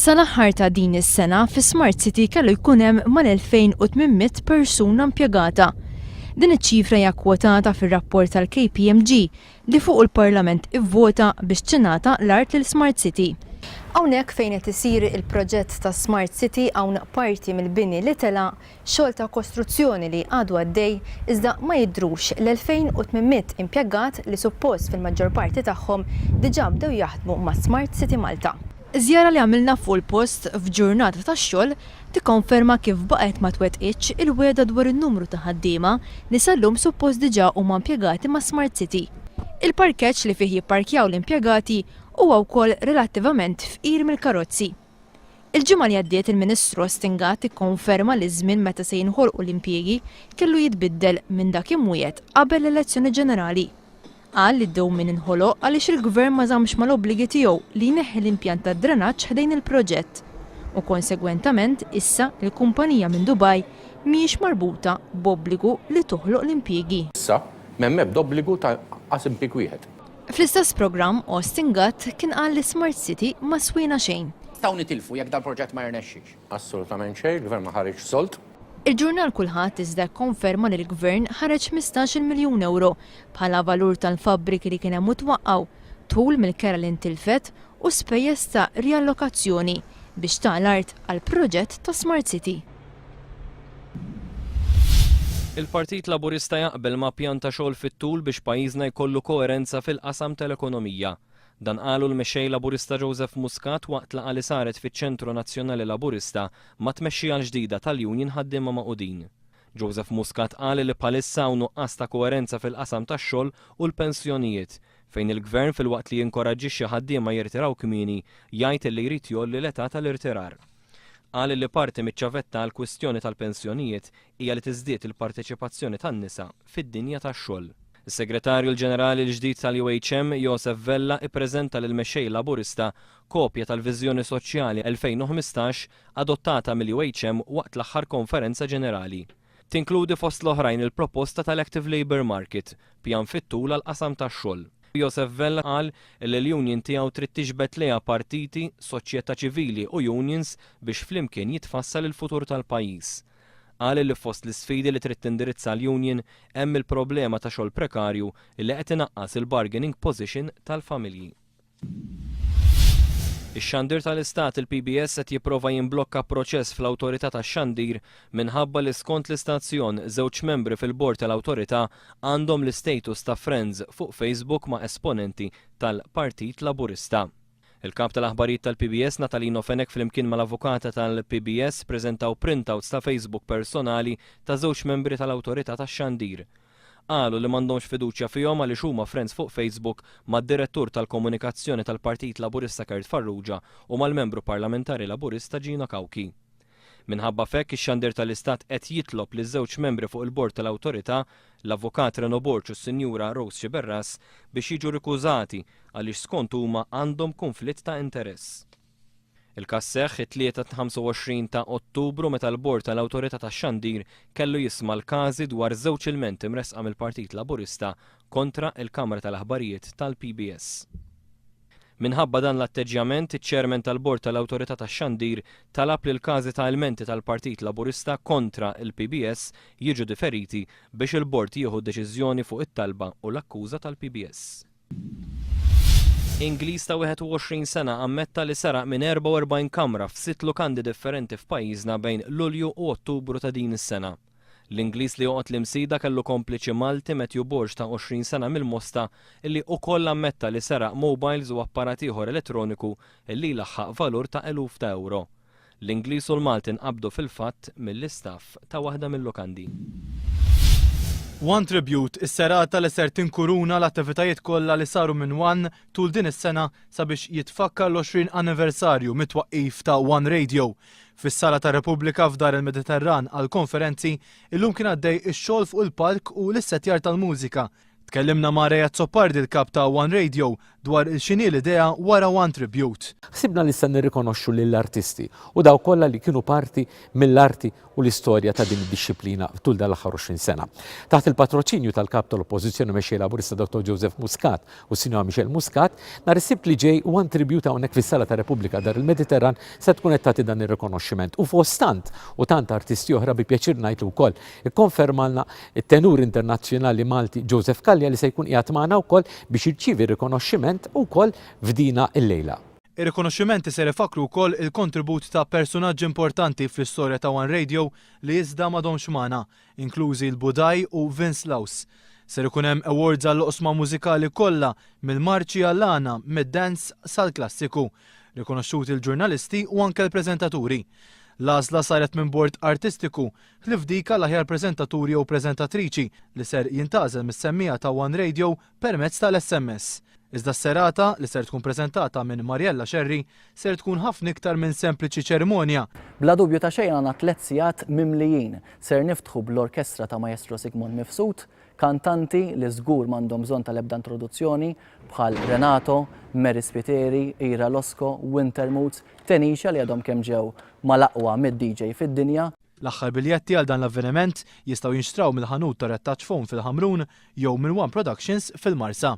Sal-aħħar ta' din is-sena fi Smart City kellu jkun hemm mal-2800 persuna impjegata. Din iċ-ċifra hija kwotata fir-rapport tal-KPMG li fuq il-Parlament ivvota biex tingħata l-art lil Smart City. Hawnhekk fejn qed isir il-proġett ta' Smart City hawn parti mill-bini li tela xogħol ta' kostruzzjoni li għadu għaddej iżda ma jidhrux l-2800 impjegat li suppost fil-maġġor parti tagħhom diġà bdew jaħdmu ma' Smart City Malta. Żjara li għamilna fuq il-post f'ġurnata tax-xogħol tikkonferma kif baqgħet ma twettqitx il-weda dwar in-numru ta' ħaddiema li sallum suppost diġà huma impjegati ma' Smart City. Il-parkeġġ li fih jipparkjaw l-impjegati huwa wkoll relattivament fqir mill-karozzi. Il-ġimgħa li għaddiet il-Ministru Stingat ikkonferma li żmien meta se jinħolqu l-impjiegi kellu jitbiddel minn dak imwiegħed qabel l-elezzjoni ġenerali. Qal li d-dewmien inħoloq għaliex il-Gvern ma żammx mal-obbligi tiegħu li jneħħi l-impjant tad-drenaġġ ħdejn il-proġett u konsegwentament issa il-kumpanija minn Dubai mhijiex marbuta b'obbligu li toħloq l-impjiegi. Issa m'hemm ebda obbligu ta' qas impjieg wieħed. Fl-istess programm Austin Gatt kien qal li Smart City ma swina xejn. Nistgħu nitilfu jekk dal-proġett ma jirnexxix. Assolutament xejn, il-Gvern ma ħareġ sold. Il-ġurnal kulħadd iżda konferma li l-Gvern ħareġ 15 miljun euro bħala valur tal-fabbriki li kien hemm mutwaqqgħu tul mill-kera li ntilfet u spejjeż ta' riallokazzjoni biex tagħlart għal proġett ta' Smart City. Il-Partit Laburista jaqbel ma' pjan ta' xogħol fit-tul biex pajjiżna jkollu koerenza fil-qasam tal-ekonomija. Dan qalu l-mexxej Laburista Joseph Muscat waqt laqgħa li saret fiċ-Ċentru Nazzjonali Laburista ma' tmexxija l-ġdida tal-Union ħaddiema maqudin. Joseph Muscat qal li bħalissa hawn nuqqas ta' koerenza fil-qasam tax-xogħol u l-pensjonijiet fejn il-Gvern filwaqt li jinkoraġġixxi ħaddiema jirtiraw kmieni jgħid li jrid jolli l-età tal-irtirar. Qal li parti miċ-ċavetta għall kwistjoni tal-pensjonijiet hija li tiżdied il-parteċipazzjoni tan-nisa fid-dinja tax-xogħol. Is-Segretarju l-Ġenerali l-ġdid tal-UHM Joseph Vella ippreżenta lil mexxej Laburista kopja tal-Viżjoni Soċjali 2015 adottata mill-UHM waqt l-aħħar konferenza ġenerali. Tinkludi fost l-oħrajn il-proposta tal-Active Labour Market, pjan fit-tul għall-qasam tax-xogħol. Joseph Vella qal li l-union tiegħu trid tiġbed lejha partiti, soċjetà ċivili u unions biex flimkien jitfassal il-futur tal-pajjiż. Qal li fost l-isfidi li trid tindirizza l-union hemm il-problema ta' xogħol prekarju li qed inaqqas il-bargaining position tal-familji. Ix-Xandir tal-Istat il-PBS qed jipprova jimblokka proċess fl-Awtorità tax-Xandir minħabba li skont l-istazzjon żewġ membri fil-bord tal-Awtorità għandhom l-istatus ta' friends fuq Facebook ma' esponenti tal-Partit Laburista. Il-kap tal-aħbarijiet tal-PBS Natalino Fenek flimkien mal-avukata tal-PBS preżentaw printouts ta' Facebook personali ta' żewġ membri tal-Awtorità tax-Xandir. Qalu li m'għandhomx fiduċja fihom għaliex huma friends fuq Facebook mad-direttur tal-komunikazzjoni tal-Partit Laburista Kert Farrugia u mal-membru parlamentari Laburista Gino Kawki. Minħabba fekk ix-Xandir tal-Istat qed jitlob li żewġ membri fuq il-bord tal-Awtorità, l-avukat Reno Borċ u s-Sinjura Rose Xiberras biex jiġu rikużati għaliex skont huma għandhom konflitt ta' interess. Il-każ seħħ it-tlieta 25 ta' Ottubru meta l-bord tal-Awtorità tax-Xandir kellu jisma' l-każi dwar żewġ ilmenti mresqa mill-Partit Laburista kontra il-Kamra tal-Aħbarijiet tal-PBS. Minħabba dan l-atteġġjament, iċ-ċermen tal-bord tal-Awtorità tax-Xandir talab li l-każi ta' ilmenti tal-Partit Laburista kontra il-PBS jiġu differiti biex il-bord jieħu deċiżjoni fuq it-talba u l-akkuża tal-PBS. Ingliż ta' 21 sena ammetta li saraq minn 44 kamra f'6 lukandi differenti f'pajjiżna bejn Lulju u Ottubru ta' din is-sena. L-Ingliż li joqgħod l-imsida kellu kompliċi Malti Matthew Borge ta' 20 sena mill-Mosta illi wkoll ammetta li saraq mobiles u apparat ieħor elettroniku illi laħħaq valur ta' eluf ta' euro. L-Ingliż u l-Malti nqabdu fil-fatt mill-istaff ta' waħda mill-lukandi. One Tribute is-serata li ser tinkuruna l-attivitajiet kollha li saru minn One tul din is-sena sabiex jitfakkar l-20 anniversarju mit-twaqqif ta' One Radio. Fis-Sala ta' Repubblika f'Dar il-Mediterran għal konferenzi illum kien għaddej ix-xogħol fuq il-palk u l-issettjar tal-mużika. Tkellimna ma' Reja Zoppardi l-kap ta' One Radio dwar x'inhi l-idea wara One Tribute. Sibna li issa nirrikonoxxu lill-artisti u daw kollha li kienu parti mill-arti u l-istorja ta' din id-disciplina tul dal-aħħar 20 sena. Taħt il-patroċinju tal-kap tal-Oppożizzjoni mexxej Laburista Dr. Joseph Muscat u Sinjor Michel Muscat, nhar is-Sibt li ġej One Tribute hawnhekk fis-Sala ta' Repubblika dar il-Mediterran se tkun qed tagħti dan ir-rikonoxximent. U fost tant u tant artisti oħra bi pjaċir ngħidlu wkoll ikkonfermalna it-tenur internazzjonali Malti Joseph Kallja li se jkun qiegħed magħna wkoll biex jirċievi rikonoxximent ukoll f'dina l-lejla. Ir-rikonoxximenti se ifakru wkoll il-kontribut ta' personaġġi importanti fl-istorja ta' One Radio li iżda m'għadhomx magħna, inklużi l-Budaj u Vince Laws. Ser ikun hemm awards għall-oqsma mużikali kollha mill-marċi għall-għana, mid-dance sal-klassiku, rikonoxxuti l-ġurnalisti u anke l-preżentaturi. L-għażla saret minn bord artistiku ħlif dik l-aħjar preżentaturi u preżentatriċi li ser jintgħażel mis-semmija ta' One Radio permezz tal-SMS. Iżda s-serata li ser tkun preżentata minn Mariella Xerri ser tkun ħafna iktar minn sempliċi ċerimonja. Bla dubju ta' xejn għandna 3 sigħat mimlijin. Ser niftħu bl-orkestra ta' Maestro Sigmund Mifsud, kantanti li żgur m'għandhom bżonn tal-ebda introduzzjoni bħal Renato, Mary Spiteri, Ira Losco, Wintermoods, Tenisha li għadhom kemm ġew mal-aqwa mid-DJ fid-dinja. L-aħħar biljetti għal dan l-avveniment jistgħu jinxtraw mill-ħanut ta' Rettaċ Phone fil-Ħamrun jew minn One Productions fil-Marsa.